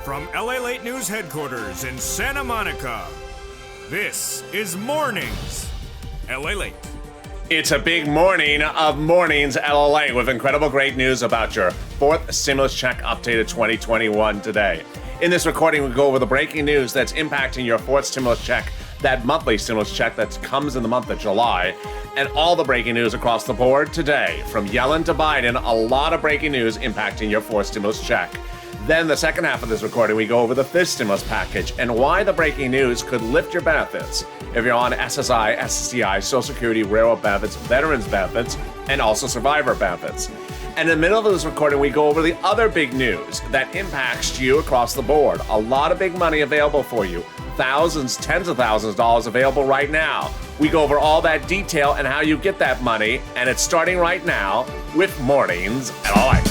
From LALATE News headquarters in Santa Monica, this is Mornings LALATE. It's a big morning of Mornings LALATE with incredible great news about your fourth stimulus check updated 2021 today. In this recording, we go over the breaking news that's impacting your fourth stimulus check, that monthly stimulus check that comes in the month of July, and all the breaking news across the board today. From Yellen to Biden, a lot of breaking news impacting your fourth stimulus check. Then the second half of this recording, we go over the fifth stimulus package and why the breaking news could lift your benefits if you're on SSI, SSDI, Social Security, railroad benefits, veterans benefits, and also survivor benefits. And in the middle of this recording, we go over the other big news that impacts you across the board. A lot of big money available for you. Thousands, tens of thousands of dollars available right now. We go over all that detail and how you get that money, and it's starting right now with Mornings LALATE.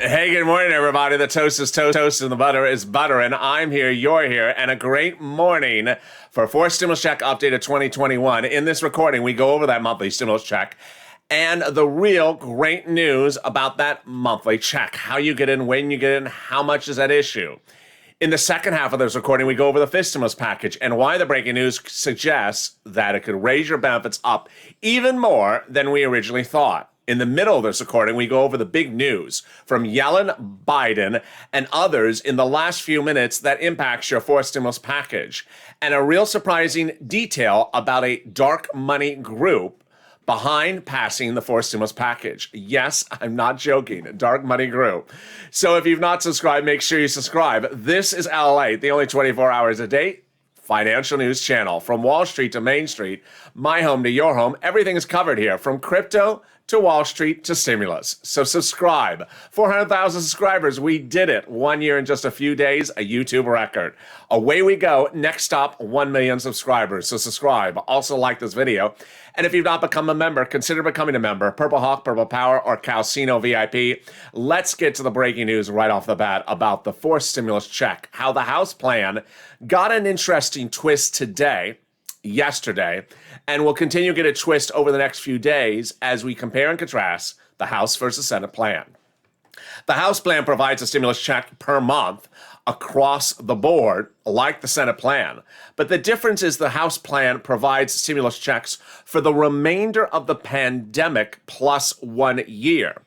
Hey, good morning, everybody. The toast is toast, and the butter is butter, and I'm here, you're here, and a great morning for fourth stimulus check updated 2021. In this recording, we go over that monthly stimulus check and the real great news about that monthly check, how you get in, when you get in, how much is at issue. In the second half of this recording, we go over the fifth stimulus package and why the breaking news suggests that it could raise your benefits up even more than we originally thought. In the middle of this recording, we go over the big news from Yellen, Biden, and others in the last few minutes that impacts your fourth stimulus package, and a real surprising detail about a dark money group behind passing the fourth stimulus package. Yes, I'm not joking, dark money group. So if you've not subscribed, make sure you subscribe. This is LALATE, the only 24 hours a day financial news channel. From Wall Street to Main Street, my home to your home, everything is covered here, from crypto to Wall Street to stimulus. So subscribe. 400,000 subscribers. We did it. 1 year in just a few days, a YouTube record. Away we go. Next stop, 1 million subscribers. So subscribe. Also like this video. And if you've not become a member, consider becoming a member. Purple Hawk, Purple Power, or Calcino VIP. Let's get to the breaking news right off the bat about the fourth stimulus check. How the House plan got an interesting twist yesterday, and we'll continue to get a twist over the next few days as we compare and contrast the House versus Senate plan. The House plan provides a stimulus check per month across the board, like the Senate plan. But the difference is the House plan provides stimulus checks for the remainder of the pandemic plus 1 year.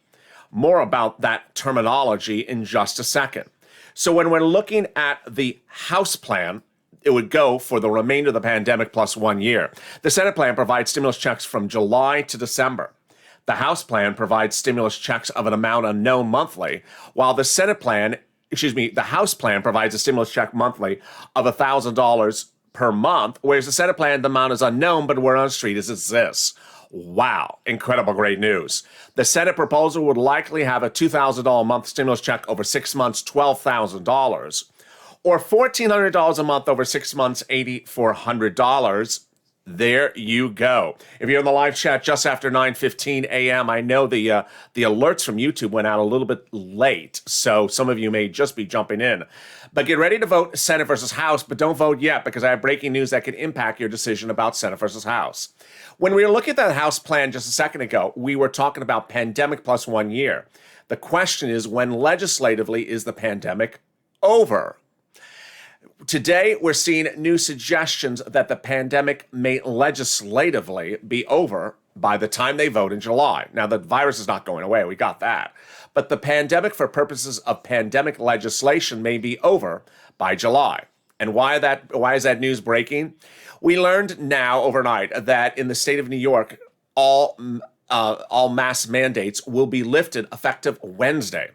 More about that terminology in just a second. So when we're looking at the House plan, it would go for the remainder of the pandemic plus 1 year. The Senate plan provides stimulus checks from July to December. The House plan provides stimulus checks of an amount unknown monthly, while the House plan provides a stimulus check monthly of $1,000 per month, whereas the Senate plan, the amount is unknown, but word on the street is it's this. Wow, incredible great news. The Senate proposal would likely have a $2,000 a month stimulus check over 6 months, $12,000. Or $1,400 a month over 6 months, $8,400. There you go. If you're in the live chat just after 9:15 a.m., I know the alerts from YouTube went out a little bit late, so some of you may just be jumping in. But get ready to vote Senate versus House, but don't vote yet because I have breaking news that could impact your decision about Senate versus House. When we were looking at that House plan just a second ago, we were talking about pandemic plus 1 year. The question is, when legislatively is the pandemic over? Today, we're seeing new suggestions that the pandemic may legislatively be over by the time they vote in July. Now, the virus is not going away. We got that. But the pandemic, for purposes of pandemic legislation, may be over by July. And why is that news breaking? We learned now overnight that in the state of New York, all mask mandates will be lifted effective Wednesday.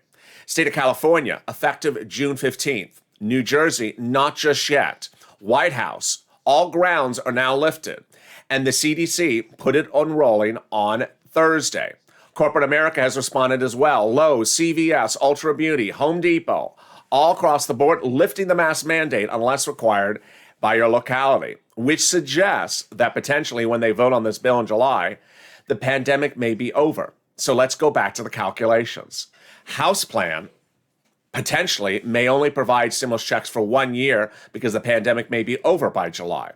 State of California, effective June 15th. New Jersey, not just yet. White House, all grounds are now lifted. And the CDC put it on rolling on Thursday. Corporate America has responded as well. Lowe's, CVS, Ultra Beauty, Home Depot, all across the board lifting the mask mandate unless required by your locality. which suggests that potentially when they vote on this bill in July, the pandemic may be over. So let's go back to the calculations. House plan potentially may only provide stimulus checks for 1 year because the pandemic may be over by July.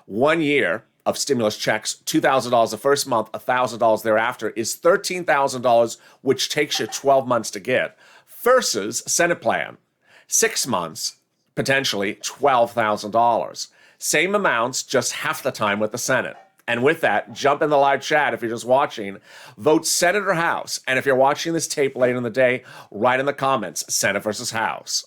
1 year of stimulus checks, $2,000 the first month, $1,000 thereafter, is $13,000, which takes you 12 months to get, versus Senate plan, 6 months, potentially $12,000. Same amounts, just half the time with the Senate. And with that, jump in the live chat if you're just watching. Vote Senate or House. And if you're watching this tape later in the day, write in the comments, Senate versus House.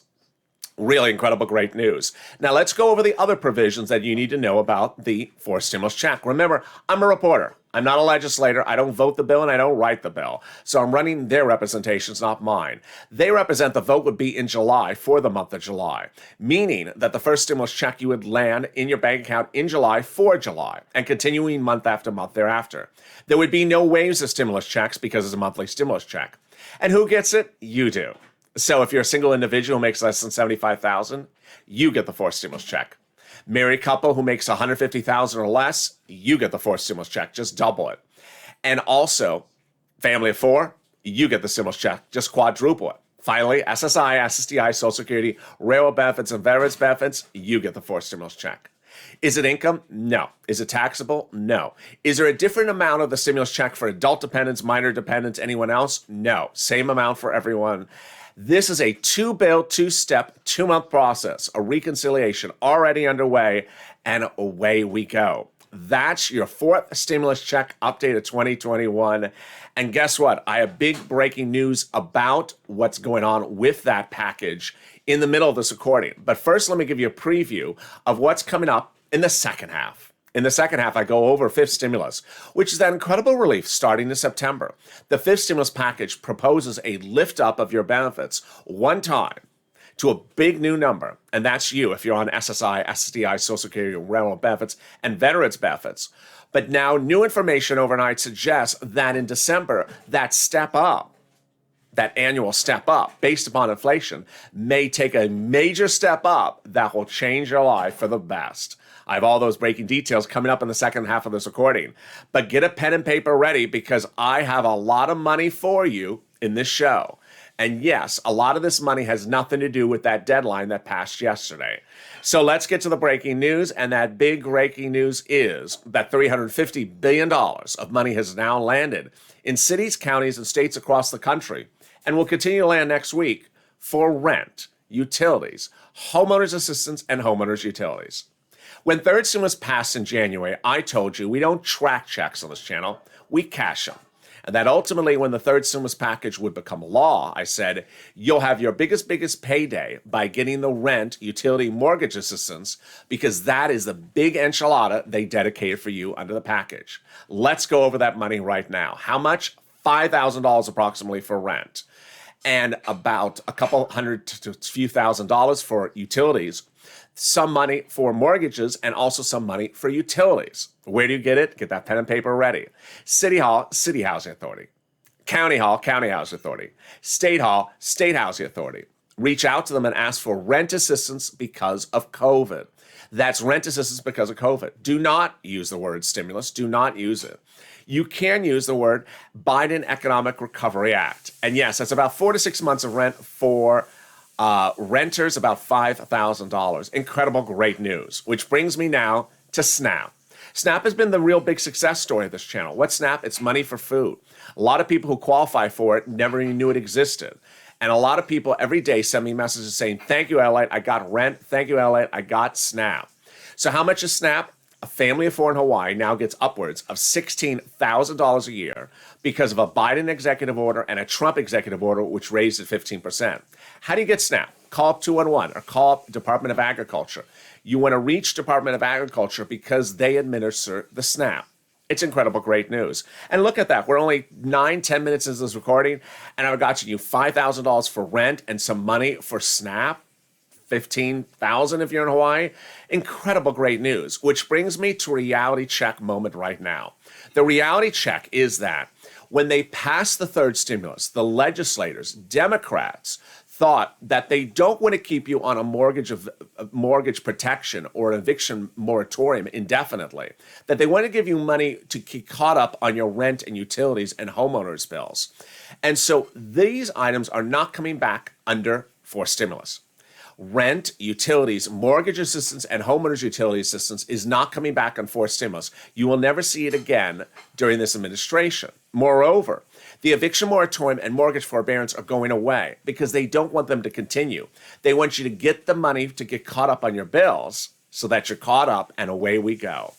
Really incredible, great news. Now let's go over the other provisions that you need to know about the forced stimulus check. Remember, I'm a reporter. I'm not a legislator. I don't vote the bill and I don't write the bill. So I'm running their representations, not mine. They represent the vote would be in July for the month of July, meaning that the first stimulus check you would land in your bank account in July for July and continuing month after month thereafter. There would be no waves of stimulus checks because it's a monthly stimulus check. And who gets it? You do. So if you're a single individual who makes less than $75,000, you get the forced stimulus check. Married couple who makes $150,000 or less, you get the forced stimulus check, just double it. And also, family of 4, you get the stimulus check, just quadruple it. Finally, SSI, SSDI, Social Security, railroad benefits, and veterans benefits, you get the forced stimulus check. Is it income? No. Is it taxable? No. Is there a different amount of the stimulus check for adult dependents, minor dependents, anyone else? No. Same amount for everyone. This is a 2-bill, 2-step, 2-month process, a reconciliation already underway, and away we go. That's your 4th stimulus check update of 2021. And guess what? I have big breaking news about what's going on with that package in the middle of this recording. But first, let me give you a preview of what's coming up in the second half. In the second half, I go over 5th stimulus, which is that incredible relief starting in September. The 5th stimulus package proposes a lift up of your benefits one time to a big new number, and that's you if you're on SSI, SSDI, Social Security, railroad benefits, and veterans benefits. But now new information overnight suggests that in December, that step up, that annual step up based upon inflation, may take a major step up that will change your life for the best. I have all those breaking details coming up in the second half of this recording. But get a pen and paper ready because I have a lot of money for you in this show. And yes, a lot of this money has nothing to do with that deadline that passed yesterday. So let's get to the breaking news. And that big breaking news is that $350 billion of money has now landed in cities, counties, and states across the country and will continue to land next week for rent, utilities, homeowners assistance, and homeowners utilities. When third stimulus passed in January, I told you we don't track checks on this channel, we cash them. And that ultimately when the third stimulus package would become law, I said, you'll have your biggest payday by getting the rent, utility, mortgage assistance, because that is the big enchilada they dedicated for you under the package. Let's go over that money right now. How much? $5,000 approximately for rent. And about a couple hundred to a few $1,000s for utilities. Some money for mortgages and also some money for utilities. Where do you get it? Get that pen and paper ready. City Hall, City Housing Authority. County Hall, County Housing Authority. State Hall, State Housing Authority. Reach out to them and ask for rent assistance because of COVID. That's rent assistance because of COVID. Do not use the word stimulus. Do not use it. You can use the word Biden Economic Recovery Act. And yes, that's about 4 to 6 months of rent for renters, about $5,000. Incredible, great news. Which brings me now to SNAP. SNAP has been the real big success story of this channel. What's SNAP? It's money for food. A lot of people who qualify for it never even knew it existed. And a lot of people every day send me messages saying, thank you, LALATE, I got rent. Thank you, LALATE, I got SNAP. So how much is SNAP? A family of 4 in Hawaii now gets upwards of $16,000 a year because of a Biden executive order and a Trump executive order, which raised it 15%. How do you get SNAP? Call up 211 or call up Department of Agriculture. You want to reach Department of Agriculture because they administer the SNAP. It's incredible, great news. And look at that. We're only 9-10 minutes into this recording, and I've got you $5,000 for rent and some money for SNAP. $15,000 if you're in Hawaii. Incredible, great news. Which brings me to a reality check moment right now. The reality check is that when they passed the third stimulus, the legislators, Democrats, thought that they don't want to keep you on a mortgage protection or an eviction moratorium indefinitely, that they want to give you money to get caught up on your rent and utilities and homeowners bills. And so these items are not coming back under forced stimulus. Rent, utilities, mortgage assistance, and homeowners utility assistance is not coming back on forced stimulus. You will never see it again during this administration. Moreover, the eviction moratorium and mortgage forbearance are going away because they don't want them to continue. They want you to get the money to get caught up on your bills so that you're caught up, and away we go.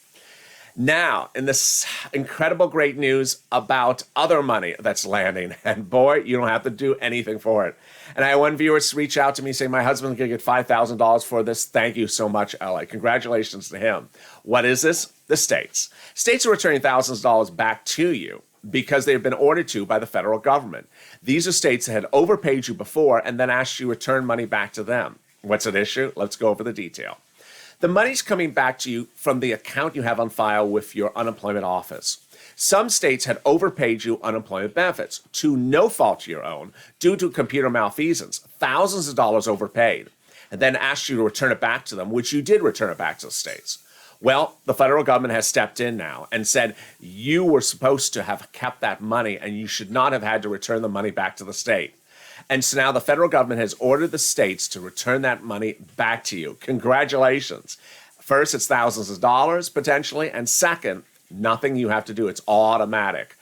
Now, in this incredible great news about other money that's landing, and boy, you don't have to do anything for it. And I had one viewer reach out to me saying, my husband's going to get $5,000 for this. Thank you so much, LA. Congratulations to him. What is this? The states. States are returning thousands of dollars back to you because they've been ordered to by the federal government. These are states that had overpaid you before and then asked you to return money back to them. What's at issue? Let's go over the detail. The money's coming back to you from the account you have on file with your unemployment office. Some states had overpaid you unemployment benefits to no fault of your own due to computer malfeasance, thousands of dollars overpaid, and then asked you to return it back to them, which you did return it back to the states. Well, the federal government has stepped in now and said you were supposed to have kept that money and you should not have had to return the money back to the state. And so now the federal government has ordered the states to return that money back to you. Congratulations. First, it's thousands of dollars potentially, and second, nothing you have to do. It's automatic.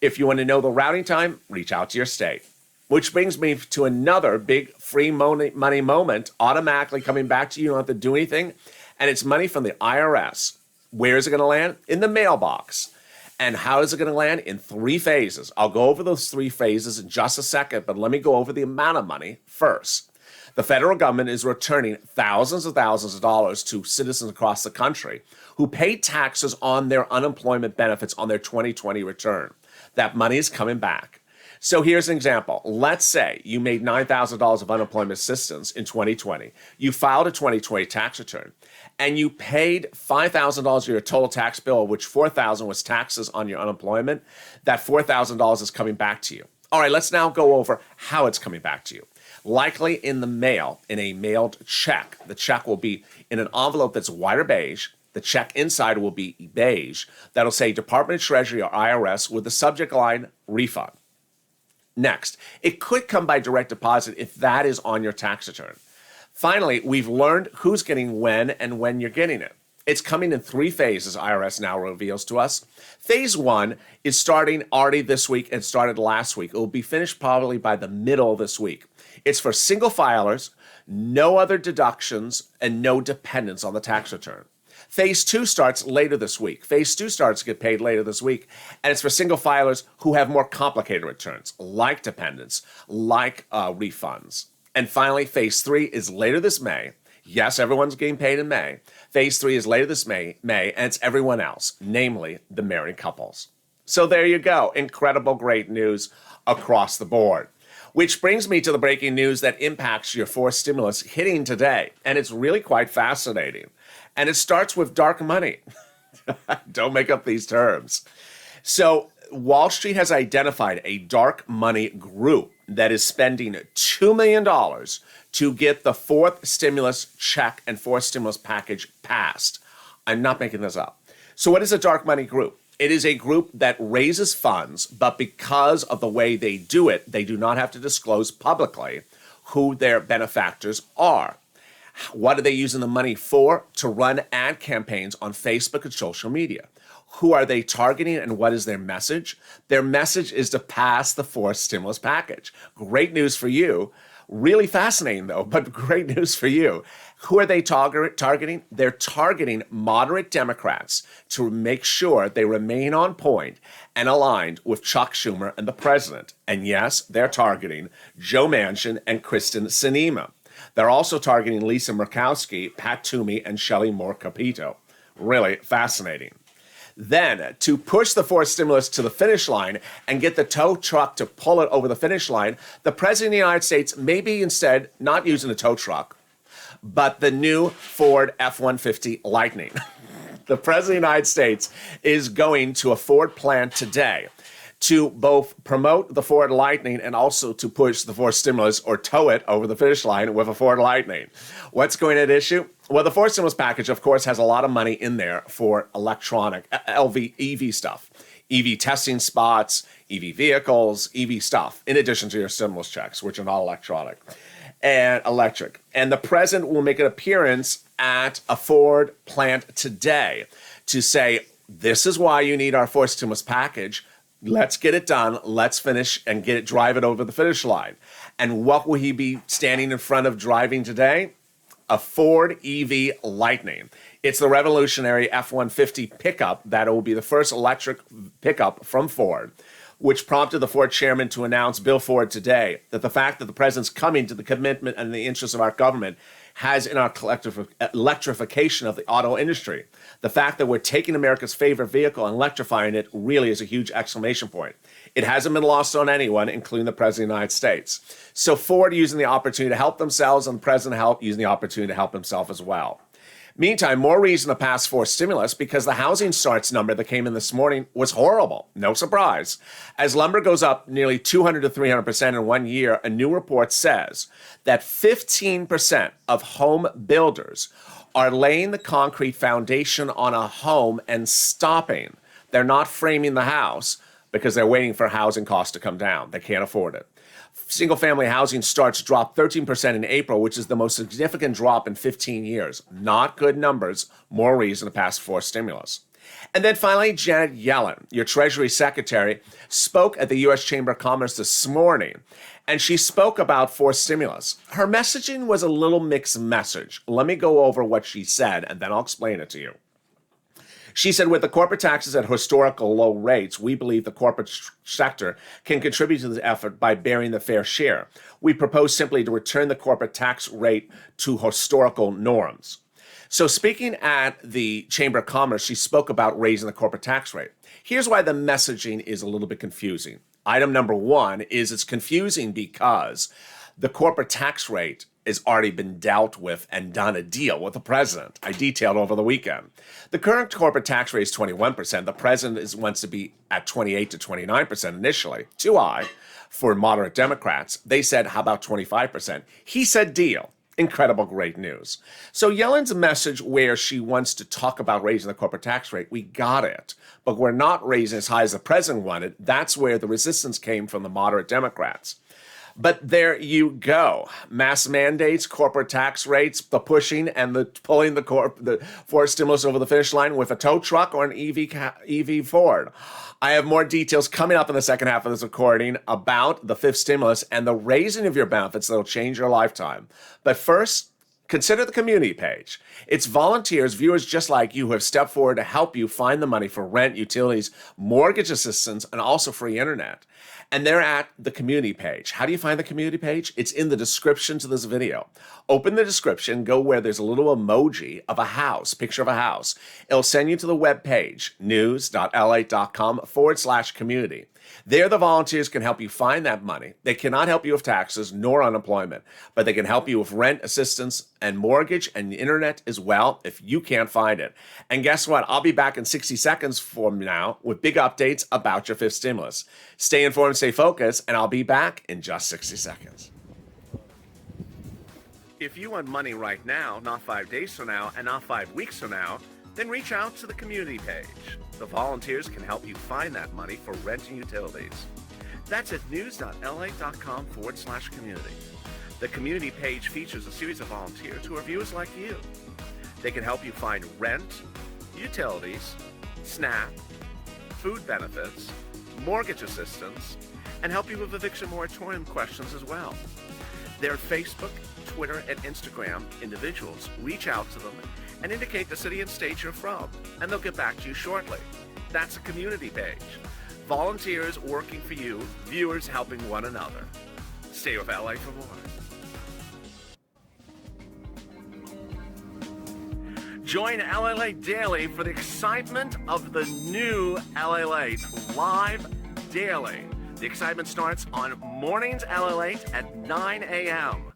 If you want to know the routing time, reach out to your state. Which brings me to another big free money moment automatically coming back to you. You don't have to do anything. And it's money from the IRS. Where is it going to land? In the mailbox. And how is it going to land? In 3 phases. I'll go over those 3 phases in just a second, but let me go over the amount of money first. The federal government is returning thousands of dollars to citizens across the country who paid taxes on their unemployment benefits on their 2020 return. That money is coming back. So here's an example. Let's say you made $9,000 of unemployment assistance in 2020. You filed a 2020 tax return, and you paid $5,000 of your total tax bill, which $4,000 was taxes on your unemployment. That $4,000 is coming back to you. All right, let's now go over how it's coming back to you. Likely in the mail, in a mailed check. The check will be in an envelope that's white or beige. The check inside will be beige. That'll say Department of Treasury or IRS with the subject line refund. Next, it could come by direct deposit if that is on your tax return. Finally, we've learned who's getting when and when you're getting it. It's coming in 3 phases, IRS now reveals to us. Phase 1 is starting already this week and started last week. It will be finished probably by the middle of this week. It's for single filers, no other deductions, and no dependents on the tax return. Phase 2 starts later this week. Phase 2 starts to get paid later this week, and it's for single filers who have more complicated returns, like dependents, like refunds. And finally, Phase 3 is later this May. Yes, everyone's getting paid in May. Phase 3 is later this May, and it's everyone else, namely the married couples. So there you go. Incredible, great news across the board. Which brings me to the breaking news that impacts your forced stimulus hitting today. And it's really quite fascinating. And it starts with dark money. Don't make up these terms. So Wall Street has identified a dark money group that is spending $2 million to get the 4th stimulus check and 4th stimulus package passed. I'm not making this up. So what is a dark money group? It is a group that raises funds, but because of the way they do it, they do not have to disclose publicly who their benefactors are. What are they using the money for? To run ad campaigns on Facebook and social media. Who are they targeting and what is their message? Their message is to pass the 4th stimulus package. Great news for you. Really fascinating though, but great news for you. Who are they targeting? They're targeting moderate Democrats to make sure they remain on point and aligned with Chuck Schumer and the president. And yes, they're targeting Joe Manchin and Kristen Sinema. They're also targeting Lisa Murkowski, Pat Toomey, and Shelley Moore Capito. Really fascinating. Then, to push the 4th stimulus to the finish line and get the tow truck to pull it over the finish line, the President of the United States may be instead not using a tow truck, but the new Ford F-150 Lightning. The President of the United States is going to a Ford plant today to both promote the Ford Lightning and also to push the Ford stimulus or tow it over the finish line with a Ford Lightning. What's going at issue? Well, the Ford stimulus package, of course, has a lot of money in there for electronic, EV stuff, EV testing spots, EV vehicles, EV stuff, in addition to your stimulus checks, which are not electronic and electric. And the president will make an appearance at a Ford plant today to say, this is why you need our Ford stimulus package. Let's get it done. Let's finish and drive it over the finish line. And what will he be standing in front of driving today? A Ford EV Lightning. It's the revolutionary F-150 pickup that will be the first electric pickup from Ford, which prompted the Ford chairman to announce, Bill Ford, today, that the fact that the president's coming to the commitment and the interests of our government has in our collective electrification of the auto industry. The fact that we're taking America's favorite vehicle and electrifying it really is a huge exclamation point. It hasn't been lost on anyone, including the President of the United States. So Ford using the opportunity to help themselves, and the President using the opportunity to help himself as well. Meantime, more reason to pass for stimulus because the housing starts number that came in this morning was horrible. No surprise. As lumber goes up nearly 200 to 300% in 1 year, a new report says that 15% of home builders are laying the concrete foundation on a home and stopping. They're not framing the house because they're waiting for housing costs to come down. They can't afford it. Single-family housing starts dropped 13% in April, which is the most significant drop in 15 years. Not good numbers. More reason to pass for stimulus. And then finally, Janet Yellen, your Treasury Secretary, spoke at the U.S. Chamber of Commerce this morning, and she spoke about forced stimulus. Her messaging was a little mixed message. Let me go over what she said, and then I'll explain it to you. She said, with the corporate taxes at historical low rates, we believe the corporate sector can contribute to this effort by bearing the fair share. We propose simply to return the corporate tax rate to historical norms. So speaking at the Chamber of Commerce, she spoke about raising the corporate tax rate. Here's why the messaging is a little bit confusing. Item number one is it's confusing because the corporate tax rate has already been dealt with and done a deal with the president. I detailed over the weekend. The current corporate tax rate is 21%. The president wants to be at 28 to 29% initially. Too high for moderate Democrats. They said, how about 25%? He said deal. Incredible, great news. So Yellen's message where she wants to talk about raising the corporate tax rate, we got it. But we're not raising as high as the president wanted. That's where the resistance came from the moderate Democrats. But there you go. Mass mandates, corporate tax rates, the pushing and the pulling the forced stimulus over the finish line with a tow truck or an EV Ford. I have more details coming up in the second half of this recording about the fifth stimulus and the raising of your benefits that will change your lifetime. But first, consider the community page. It's volunteers, viewers just like you, who have stepped forward to help you find the money for rent, utilities, mortgage assistance, and also free internet. And they're at the community page. How do you find the community page? It's in the description to this video. Open the description, go where there's a little emoji of a house, picture of a house. It'll send you to the web page, news.lalate.com/community. There, the volunteers can help you find that money. They cannot help you with taxes nor unemployment, but they can help you with rent assistance and mortgage and the internet as well if you can't find it. And guess what? I'll be back in 60 seconds from now with big updates about your fifth stimulus. Stay informed, stay focused, and I'll be back in just 60 seconds. If you want money right now, not 5 days from now, and not 5 weeks from now, then reach out to the community page. The volunteers can help you find that money for rent and utilities. That's at news.lalate.com/community. The community page features a series of volunteers who are viewers like you. They can help you find rent, utilities, SNAP, food benefits, mortgage assistance, and help you with eviction moratorium questions as well. They're Facebook, Twitter, and Instagram individuals. Reach out to them and indicate the city and state you're from, and they'll get back to you shortly. That's a community page. Volunteers working for you, viewers helping one another. Stay with LA for more. Join LALATE Daily for the excitement of the new LALATE live daily. The excitement starts on Mornings LALATE at 9 a.m.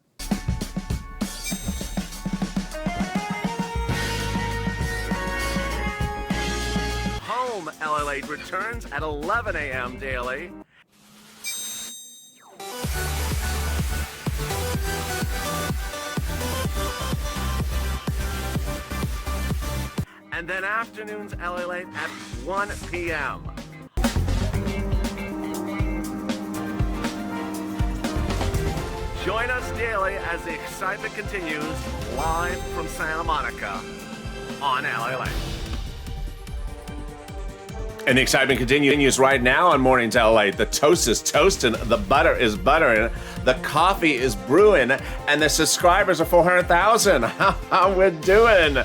Home LALATE returns at 11 a.m. daily. And then afternoons LALATE at 1 p.m. Join us daily as the excitement continues live from Santa Monica on LALATE. And the excitement continues right now on Mornings LALATE. The toast is toasting, the butter is buttering, the coffee is brewing, and the subscribers are 400,000. How we're doing?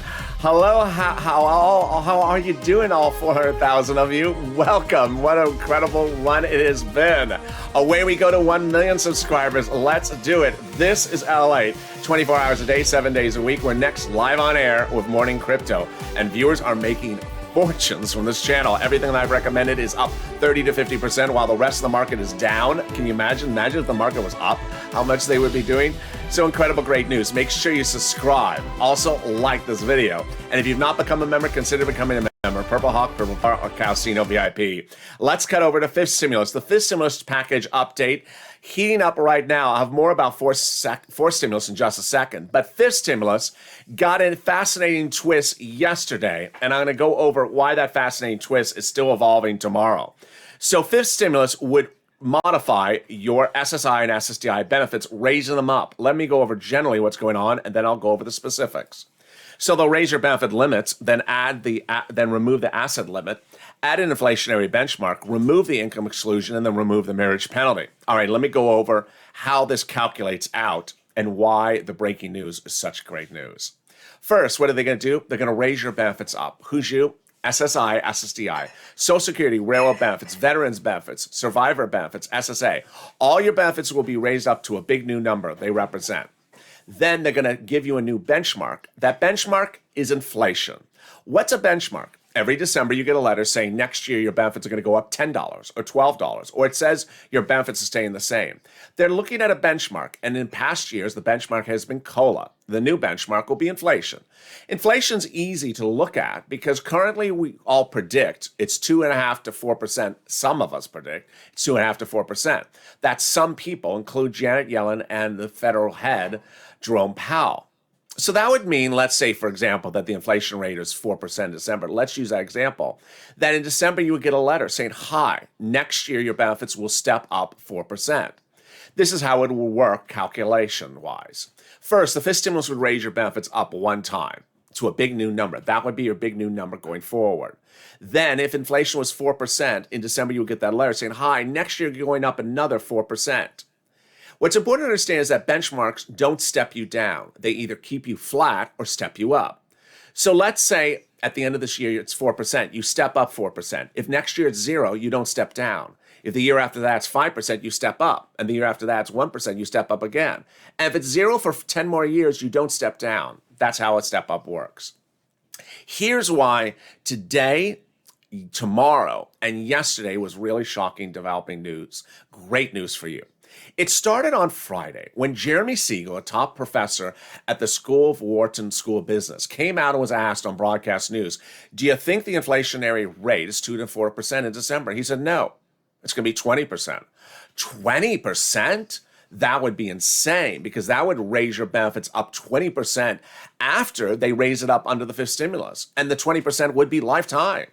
Hello, how are you doing, all 400,000 of you? Welcome. What an incredible one it has been. Away we go to 1 million subscribers. Let's do it. This is LALATE, 24 hours a day, 7 days a week. We're next live on air with Morning Crypto, and viewers are making fortunes from this channel. Everything that I've recommended is up 30 to 50%, while the rest of the market is down. Can you imagine? Imagine if the market was up, how much they would be doing. So incredible, great news. Make sure you subscribe. Also, like this video. And if you've not become a member, consider becoming a member. Purple Hawk, Purple Bar, or Calcino VIP. Let's cut over to fifth stimulus. The fifth stimulus package update heating up right now. I'll have more about fourth stimulus in just a second. But fifth stimulus got a fascinating twist yesterday, and I'm going to go over why that fascinating twist is still evolving tomorrow. So fifth stimulus would modify your SSI and SSDI benefits, raising them up. Let me go over generally what's going on, and then I'll go over the specifics. So they'll raise your benefit limits, then remove the asset limit, add an inflationary benchmark, remove the income exclusion, and then remove the marriage penalty. All right, let me go over how this calculates out and why the breaking news is such great news. First, what are they going to do? They're going to raise your benefits up. Who's you? SSI, SSDI, Social Security, railroad benefits, veterans benefits, survivor benefits, SSA. All your benefits will be raised up to a big new number they represent. Then they're going to give you a new benchmark. That benchmark is inflation. What's a benchmark? Every December, you get a letter saying next year your benefits are going to go up $10 or $12, or it says your benefits are staying the same. They're looking at a benchmark, and in past years, the benchmark has been COLA. The new benchmark will be inflation. Inflation's easy to look at because currently we all predict it's 2.5% to 4%. Some of us predict it's 2.5% to 4%. That's some people, include Janet Yellen and the federal head, Jerome Powell. So that would mean, let's say, for example, that the inflation rate is 4% in December. Let's use that example. That in December, you would get a letter saying, hi, next year your benefits will step up 4%. This is how it will work calculation-wise. First, the fifth stimulus would raise your benefits up one time to a big new number. That would be your big new number going forward. Then, if inflation was 4%, in December, you would get that letter saying, hi, next year you're going up another 4%. What's important to understand is that benchmarks don't step you down. They either keep you flat or step you up. So let's say at the end of this year, it's 4%. You step up 4%. If next year it's 0, you don't step down. If the year after that it's 5%, you step up. And the year after that it's 1%, you step up again. And if it's 0 for 10 more years, you don't step down. That's how a step up works. Here's why today, tomorrow, and yesterday was really shocking, developing news. Great news for you. It started on Friday when Jeremy Siegel, a top professor at the School of Wharton School of Business, came out and was asked on broadcast news, do you think the inflationary rate is 2 to 4% in December? He said, no, it's going to be 20%. 20%? That would be insane because that would raise your benefits up 20% after they raise it up under the fifth stimulus. And the 20% would be lifetime.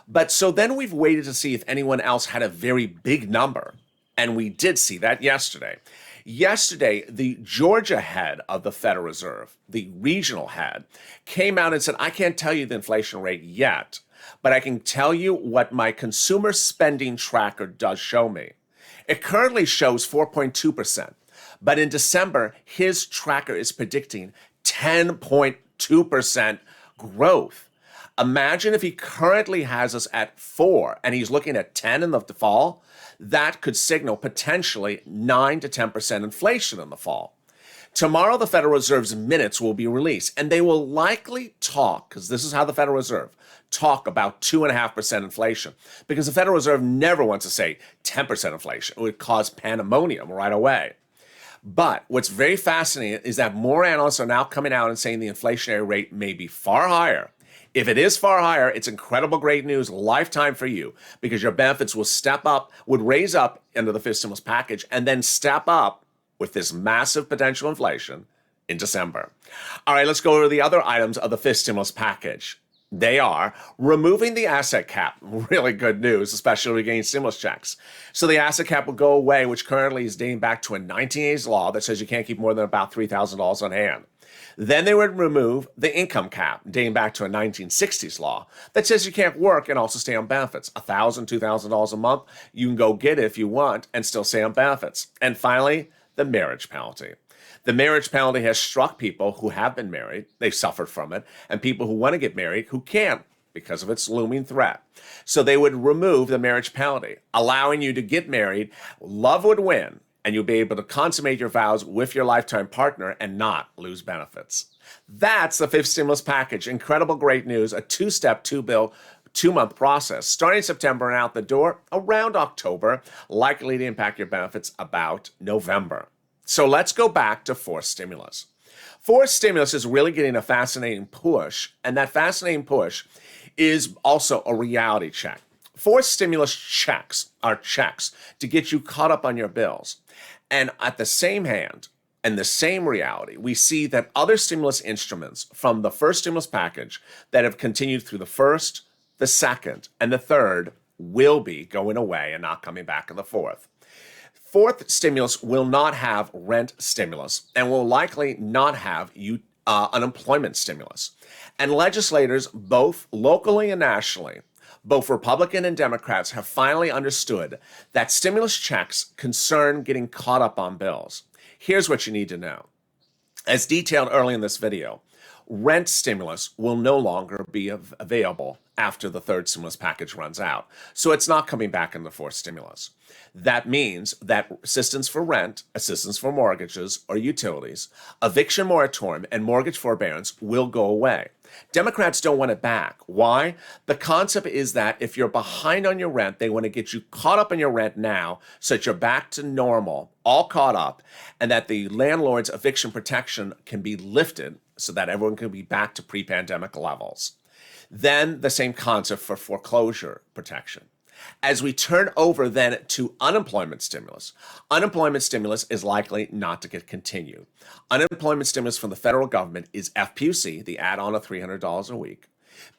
But so then we've waited to see if anyone else had a very big number. And we did see that yesterday. Yesterday, the Georgia head of the Federal Reserve, the regional head, came out and said, I can't tell you the inflation rate yet, but I can tell you what my consumer spending tracker does show me. It currently shows 4.2%, but in December, his tracker is predicting 10.2% growth. Imagine if he currently has us at 4 and he's looking at 10 in the fall. That could signal potentially 9 to 10% inflation in the fall. Tomorrow, the Federal Reserve's minutes will be released, and they will likely talk, because this is how the Federal Reserve talk about 2.5% inflation, because the Federal Reserve never wants to say 10% inflation. It would cause pandemonium right away. But what's very fascinating is that more analysts are now coming out and saying the inflationary rate may be far higher. If it is far higher, it's incredible great news, lifetime for you, because your benefits will step up, would raise up into the fifth stimulus package, and then step up with this massive potential inflation in December. All right, let's go over the other items of the fifth stimulus package. They are removing the asset cap. Really good news, especially against stimulus checks. So the asset cap will go away, which currently is dating back to a 1980s law that says you can't keep more than about $3,000 on hand. Then they would remove the income cap, dating back to a 1960s law that says you can't work and also stay on benefits. $1,000, $2,000 a month, you can go get it if you want and still stay on benefits. And finally, the marriage penalty. The marriage penalty has struck people who have been married, they've suffered from it, and people who want to get married who can't because of its looming threat. So they would remove the marriage penalty, allowing you to get married, love would win, and you'll be able to consummate your vows with your lifetime partner and not lose benefits. That's the fifth stimulus package. Incredible great news, a two-step, two-bill, 2-month process, starting September and out the door around October, likely to impact your benefits about November. So let's go back to forced stimulus. Forced stimulus is really getting a fascinating push, and that fascinating push is also a reality check. Forced stimulus checks are checks to get you caught up on your bills. And at the same hand, and the same reality, we see that other stimulus instruments from the first stimulus package that have continued through the first, the second, and the third will be going away and not coming back in the fourth. Fourth stimulus will not have rent stimulus and will likely not have unemployment stimulus. And legislators, both locally and nationally, both Republican and Democrats, have finally understood that stimulus checks concern getting caught up on bills. Here's what you need to know. As detailed early in this video, rent stimulus will no longer be available after the third stimulus package runs out. So it's not coming back in the fourth stimulus. That means that assistance for rent, assistance for mortgages or utilities, eviction moratorium, and mortgage forbearance will go away. Democrats don't want it back. Why? The concept is that if you're behind on your rent, they want to get you caught up on your rent now so that you're back to normal, all caught up, and that the landlord's eviction protection can be lifted so that everyone can be back to pre-pandemic levels. Then the same concept for foreclosure protection. As we turn over then to unemployment stimulus is likely not to get continued. Unemployment stimulus from the federal government is FPUC, the add-on of $300 a week.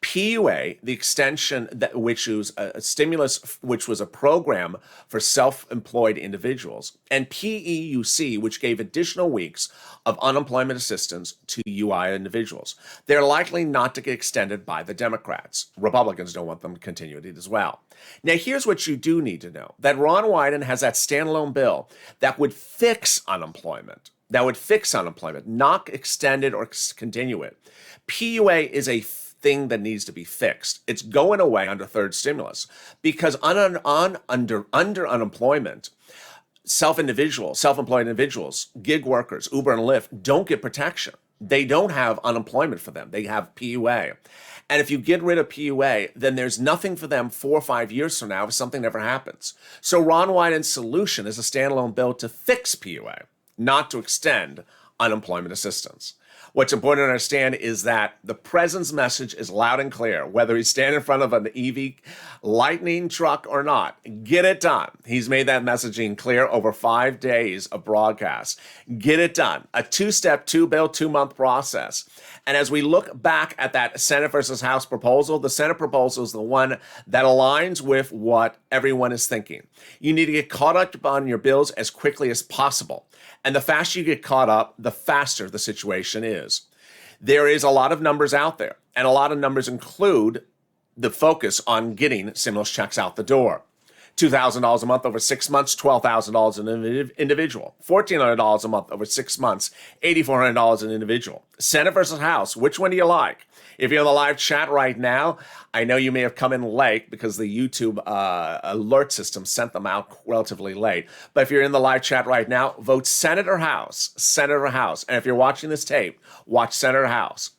PUA, the extension which was a stimulus, which was a program for self-employed individuals, and PEUC, which gave additional weeks of unemployment assistance to UI individuals. They're likely not to get extended by the Democrats. Republicans don't want them continued as well. Now, here's what you do need to know, that Ron Wyden has that standalone bill that would fix unemployment. Not extend it or continue it. PUA is a thing that needs to be fixed. It's going away under third stimulus because under unemployment, self-employed individuals, gig workers, Uber and Lyft don't get protection. They don't have unemployment for them. They have PUA. And if you get rid of PUA, then there's nothing for them 4 or 5 years from now if something never happens. So Ron Wyden's solution is a standalone bill to fix PUA, not to extend unemployment assistance. What's important to understand is that the president's message is loud and clear, whether he's standing in front of an EV lightning truck or not. Get it done. He's made that messaging clear over 5 days of broadcast. Get it done. A two-step, two-bill, 2-month process. And as we look back at that Senate versus House proposal, the Senate proposal is the one that aligns with what everyone is thinking. You need to get caught up on your bills as quickly as possible. And the faster you get caught up, the faster the situation is. There is a lot of numbers out there, and a lot of numbers include the focus on getting stimulus checks out the door. $2,000 a month over 6 months, $12,000 an individual. $1,400 a month over 6 months, $8,400 an individual. Senate versus House, which one do you like? If you're in the live chat right now, I know you may have come in late because the YouTube alert system sent them out relatively late. But if you're in the live chat right now, vote Senate or House, Senate or House. And if you're watching this tape, watch Senate or House.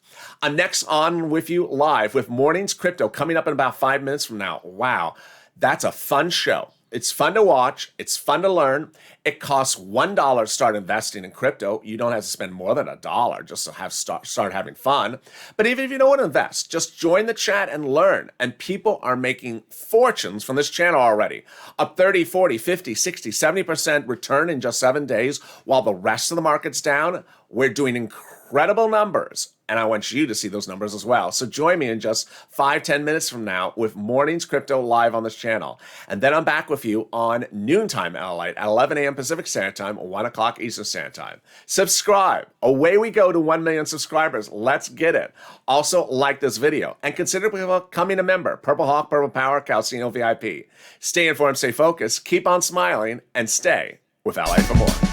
I'm next on with you live with Mornings Crypto coming up in about 5 minutes from now. Wow. That's a fun show. It's fun to watch. It's fun to learn. It costs $1 to start investing in crypto. You don't have to spend more than $1 just to start having fun. But even if you don't want to invest, just join the chat and learn. And people are making fortunes from this channel already. Up 30, 40, 50, 60, 70% return in just 7 days while the rest of the market's down. We're doing incredible numbers. And I want you to see those numbers as well. So join me in just 5-10 minutes from now with Mornings Crypto live on this channel. And then I'm back with you on noontime LALATE at 11 a.m. Pacific Standard Time, 1 o'clock Eastern Standard Time. Subscribe. Away we go to 1 million subscribers. Let's get it. Also, like this video and consider becoming a member. Purple Hawk, Purple Power, Calcino VIP. Stay informed, stay focused, keep on smiling, and stay with LA for more.